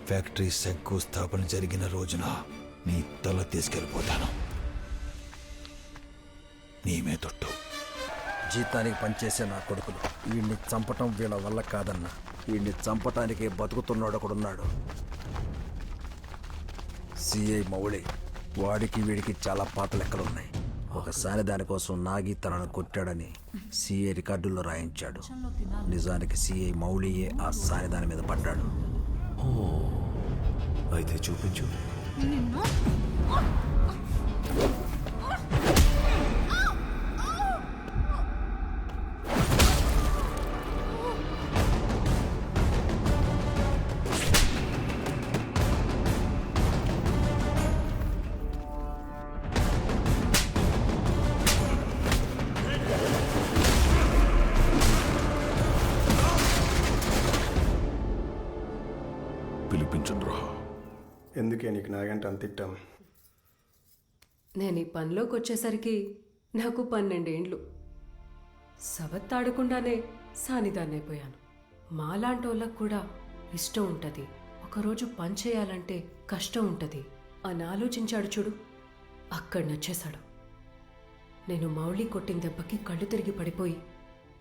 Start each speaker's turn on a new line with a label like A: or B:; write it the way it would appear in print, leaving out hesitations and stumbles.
A: Factory శంకుస్థాపన జరిగిన రోజున నీ తల తీసుకెళ్ళిపోతాను. నీమే తొట్టు.
B: జీతానికి పనిచేసే నా కొడుకులు వీడిని చంపటం వీళ్ళ వల్ల కాదన్నా. వీడిని చంపటానికి బతుకుతున్నాడు ఒకడున్నాడు, సిఐ మౌళి. వాడికి వీడికి చాలా పాత లెక్కలున్నాయి. ఒకసారి దానికోసం నాగి తనను కొట్టాడని సిఐ రికార్డుల్లో రాయించాడు. నిజానికి సిఐ మౌళియే ఆ సాని దాని మీద పడ్డాడు.
C: అయితే చూపించు. పిలిపించండ్రా.
D: ఎందుకే నీకు నాగంటే అంత ఇట్టాం?
E: నేను ఈ పనిలోకి వచ్చేసరికి నాకు 12 ఏండ్లు. సవత్తాడకుండానే సానిదాన్నైపోయాను. మాలాంటి వాళ్ళకు కూడా ఇష్టం ఉంటుంది, ఒకరోజు పని చేయాలంటే కష్టం ఉంటుంది అని ఆలోచించాడు చూడు. అక్కడ నచ్చేశాడు. నేను మౌళి కొట్టిన దెబ్బకి కళ్ళు తిరిగి పడిపోయి